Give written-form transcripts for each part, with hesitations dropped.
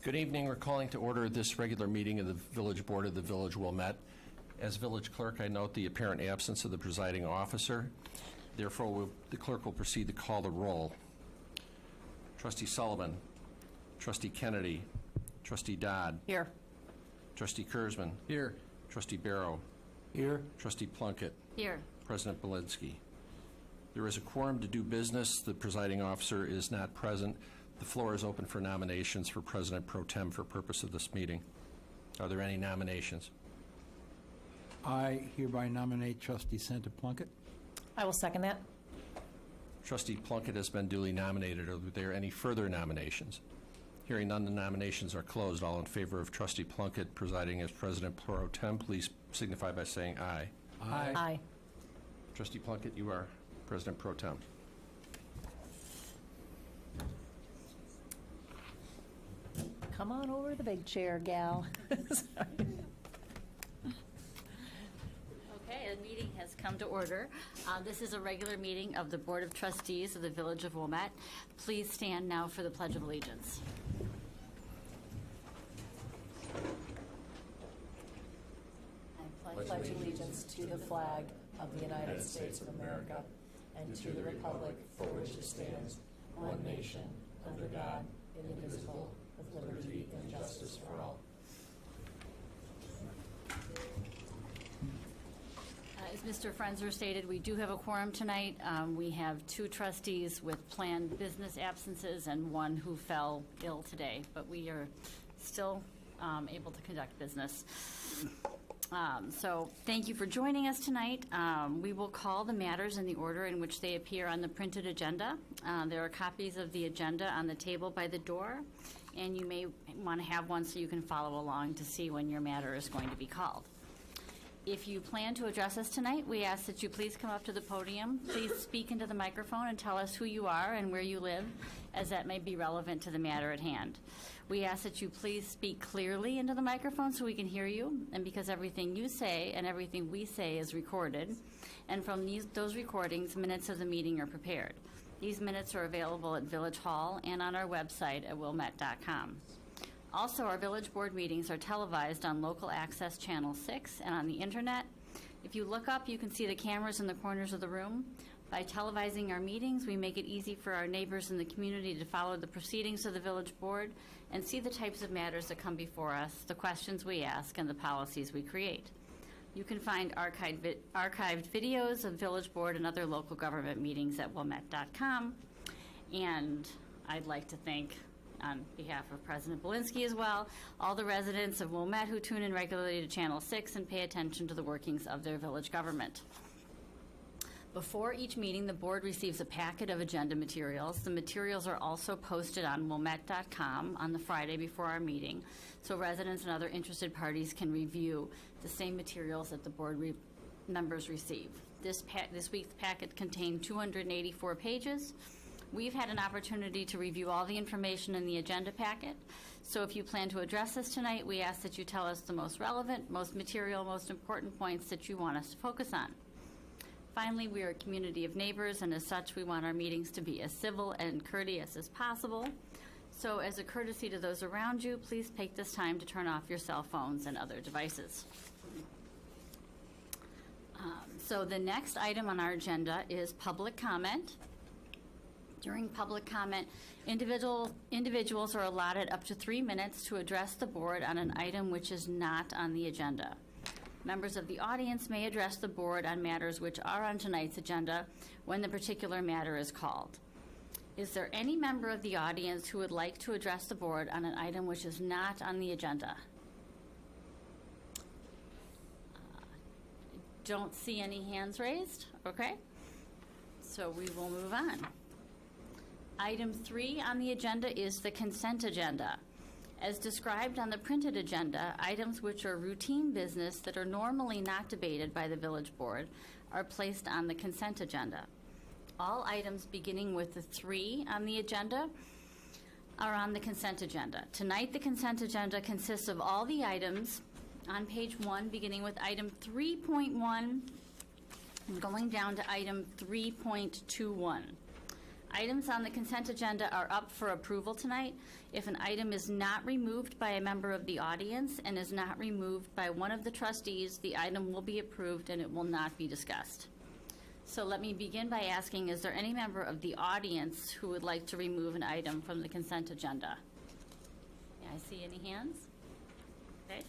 Good evening. We're calling to order this regular meeting of the Village Board of the Village Wilmette. As village clerk, I note the apparent absence of the presiding officer. Therefore, the clerk will proceed to call the roll. Trustee Sullivan, Trustee Kennedy, Trustee Dodd. Here. Trustee Kurzman. Here. Trustee Barrow. Here. Trustee Plunkett. Here. President Belinsky. There is a quorum to do business. The presiding officer is not present. The floor is open for nominations for President Pro Tem for purpose of this meeting. Are there any nominations? I hereby nominate Trustee Santa Plunkett. I will second that. Trustee Plunkett has been duly nominated. Are there any further nominations? Hearing none, the nominations are closed. All in favor of Trustee Plunkett presiding as President Pro Tem, please signify by saying aye. Aye. Aye. Trustee Plunkett, you are President Pro Tem. Come on over to the big chair, gal. Okay, the meeting has come to order. This is a regular meeting of the Board of Trustees of the Village of Wilmette. Please stand now for the Pledge of Allegiance. I pledge allegiance to the flag of the United States of America and to the republic for which it stands, one nation, under God, indivisible, with liberty and justice for all. As Mr. Frenzer stated, we do have a quorum tonight. We have 2 trustees with planned business absences and 1 who fell ill today, but we are still able to conduct business. So thank you for joining us tonight. We will call the matters in the order in which they appear on the printed agenda. There are copies of the agenda on the table by the door, and you may want to have one so you can follow along to see when your matter is going to be called. If you plan to address us tonight, we ask that you please come up to the podium. Please speak into the microphone and tell us who you are and where you live, as that may be relevant to the matter at hand. We ask that you please speak clearly into the microphone so we can hear you, and because everything you say and everything we say is recorded, and from those recordings, minutes of the meeting are prepared. These minutes are available at Village Hall and on our website at wilmette.com. Also, our Village Board meetings are televised on Local Access Channel 6 and on the Internet. If you look up, you can see the cameras in the corners of the room. By televising our meetings, we make it easy for our neighbors in the community to follow the proceedings of the Village Board and see the types of matters that come before us, the questions we ask, and the policies we create. You can find archived videos of Village Board and other local government meetings at wilmette.com. And I'd like to thank, on behalf of President Belinsky as well, all the residents of Wilmette who tune in regularly to Channel 6 and pay attention to the workings of their village government. Before each meeting, the board receives a packet of agenda materials. The materials are also posted on wilmette.com on the Friday before our meeting, so residents and other interested parties can review the same materials that the board members receive. This week's packet contained 284 pages. We've had an opportunity to review all the information in the agenda packet, so if you plan to address us tonight, we ask that you tell us the most relevant, most material, most important points that you want us to focus on. Finally, we are a community of neighbors, and as such, we want our meetings to be as civil and courteous as possible. So as a courtesy to those around you, please take this time to turn off your cell phones and other devices. So the next item on our agenda is public comment. During public comment, individuals are allotted up to 3 minutes to address the board on an item which is not on the agenda. Members of the audience may address the board on matters which are on tonight's agenda when the particular matter is called. Is there any member of the audience who would like to address the board on an item which is not on the agenda? Don't see any hands raised. Okay. So we will move on. Item 3 on the agenda is the consent agenda. As described on the printed agenda, items which are routine business that are normally not debated by the village board are placed on the consent agenda. All items beginning with the 3 on the agenda are on the consent agenda. Tonight, the consent agenda consists of all the items on page 1, beginning with item 3.1 and going down to item 3.21. Items on the consent agenda are up for approval tonight. If an item is not removed by a member of the audience and is not removed by one of the trustees, the item will be approved and it will not be discussed. So let me begin by asking, is there any member of the audience who would like to remove an item from the consent agenda? Yeah, I see any hands? Okay.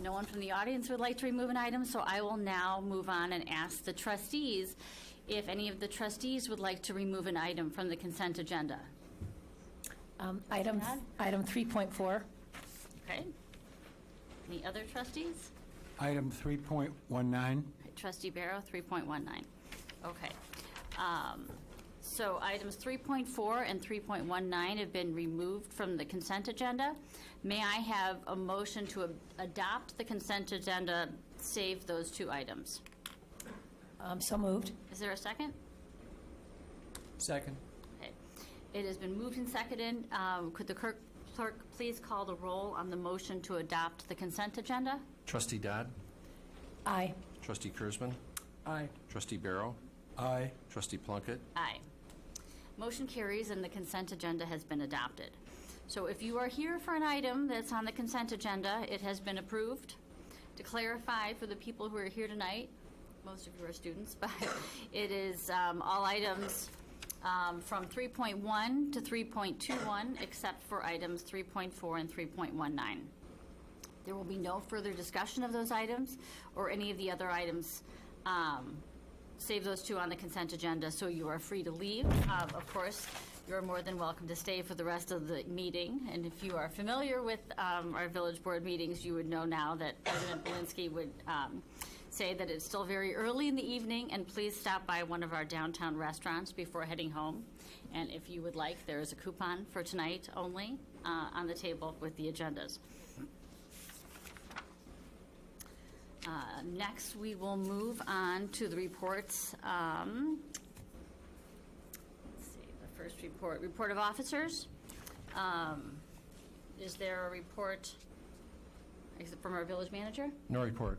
No one from the audience would like to remove an item, so I will now move on and ask the trustees if any of the trustees would like to remove an item from the consent agenda. Item 3.4. Okay. Any other trustees? Item 3.19. Trustee Barrow, 3.19. Okay. So items 3.4 and 3.19 have been removed from the consent agenda. May I have a motion to adopt the consent agenda, save those two items? So moved. Is there a second? Second. Okay. It has been moved and seconded. Could the clerk please call the roll on the motion to adopt the consent agenda? Trustee Dodd? Aye. Trustee Kurzman? Aye. Trustee Barrow? Aye. Trustee Plunkett? Aye. Motion carries and the consent agenda has been adopted. So if you are here for an item that's on the consent agenda, it has been approved. To clarify for the people who are here tonight, most of you are students, but it is all items from 3.1 to 3.21, except for items 3.4 and 3.19. There will be no further discussion of those items or any of the other items. Save those two on the consent agenda, so you are free to leave. Of course, you're more than welcome to stay for the rest of the meeting. And if you are familiar with our village board meetings, you would know now that President Belinsky would say that it's still very early in the evening, and please stop by one of our downtown restaurants before heading home. And if you would like, there is a coupon for tonight only on the table with the agendas. Next, we will move on to the reports. Let's see, the first report of officers. Is there a report from our village manager? No report.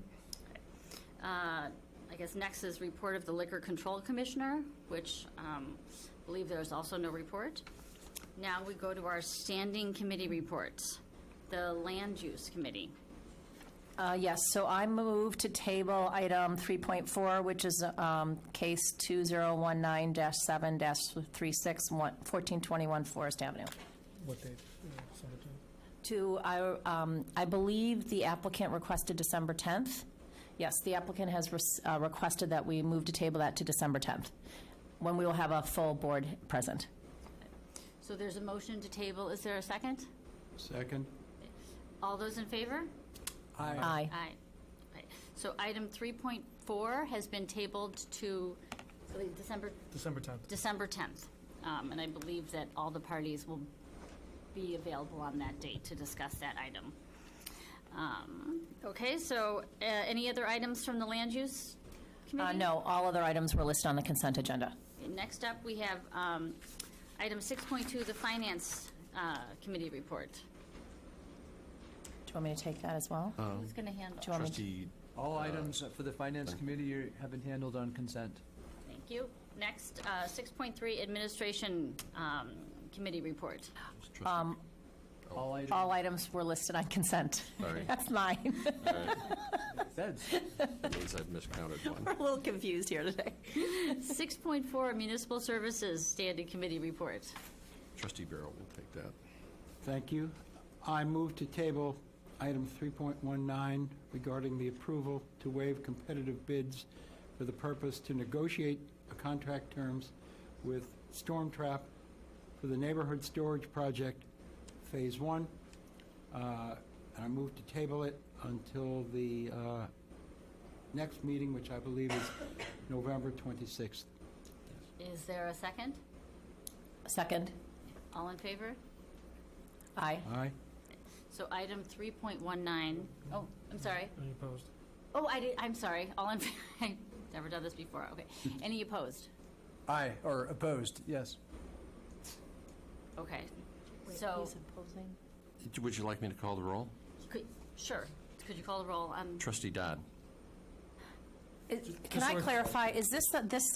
I guess next is report of the Liquor Control Commissioner, which I believe there is also no report. Now we go to our standing committee reports. The Land Use Committee. Yes, so I move to table item 3.4, which is case 2019-7-36, 1421 Forest Avenue. What date? I believe the applicant requested December 10th. Yes, the applicant has requested that we move to table that to December 10th, when we will have a full board present. So there's a motion to table. Is there a second? Second. All those in favor? Aye. Aye. Aye. Okay. So item 3.4 has been tabled to December December 10th. December 10th. And I believe that all the parties will be available on that date to discuss that item. Okay, so any other items from the Land Use Committee? No, all other items were listed on the consent agenda. Okay, next up, we have item 6.2, the Finance Committee report. Do you want me to take that as well? Who's going to handle? Do you want me to- Trustee, All items for the Finance Committee have been handled on consent. Thank you. Next, 6.3, Administration Committee report. trustee, All items. All items were listed on consent. Sorry. That's mine. Feds. means I've miscounted one. We're a little confused here today. 6.4, Municipal Services Standing Committee report. Trustee Barrow will take that. Thank you. I move to table item 3.19 regarding the approval to waive competitive bids for the purpose to negotiate a contract terms with Storm Trap for the Neighborhood Storage Project, Phase 1. And I move to table it until the next meeting, which I believe is November 26th. Is there a second? Second. All in favor? Aye. Aye. So item 3.19, oh, I'm sorry. Any opposed? Oh, I'm sorry. All in favor? I've never done this before. Okay. Any opposed? Aye, or opposed, yes. Okay. So, opposing. Would you like me to call the roll? sure. Could you call the roll on? Trustee Dodd? Can I clarify, is this,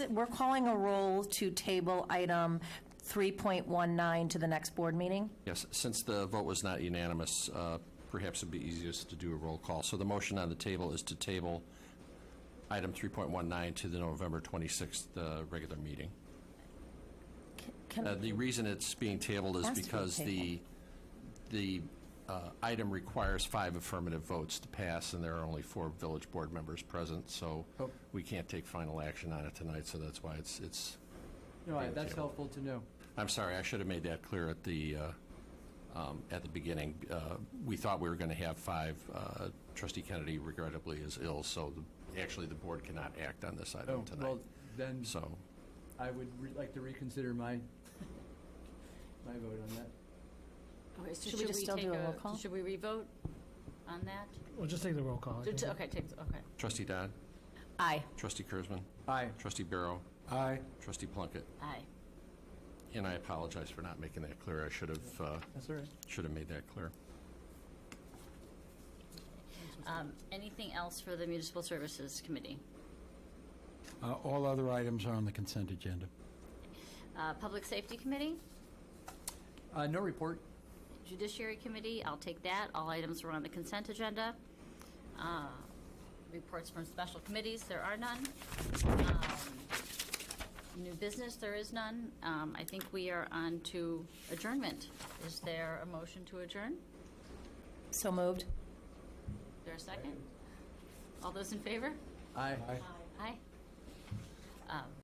we're calling a roll to table item 3.19 to the next board meeting? Yes, since the vote was not unanimous, perhaps it'd be easiest to do a roll call. So the motion on the table is to table item 3.19 to the November 26th regular meeting. The reason it's being tabled is Has to be because the item requires 5 affirmative votes to pass, and there are only 4 village board members present, so Oh. we can't take final action on it tonight, so that's why it's No, being that's tabled. helpful to know. I'm sorry, I should have made that clear at the beginning. We thought we were going to have 5. Trustee Kennedy regrettably is ill, so actually the board cannot act on this item Oh, tonight. well, then So, I would like to reconsider my vote on that. Okay, so Should we just still take do a roll call? Should we revote on that? We'll just take the roll call. I think. Okay, okay. Trustee Dodd, Aye. Trustee Kurzman, Aye. Trustee Barrow, Aye. Trustee Plunkett, Aye. and I apologize for not making that clear. I should That's all right. have made that clear. Anything else for the Municipal Services Committee? All other items are on the consent agenda. Public Safety Committee? No report. Judiciary Committee, I'll take that. All items were on the consent agenda. Reports from special committees, there are none. New business, there is none. I think we are on to adjournment. Is there a motion to adjourn? So moved. Is there a second? All those in favor? Aye. Aye.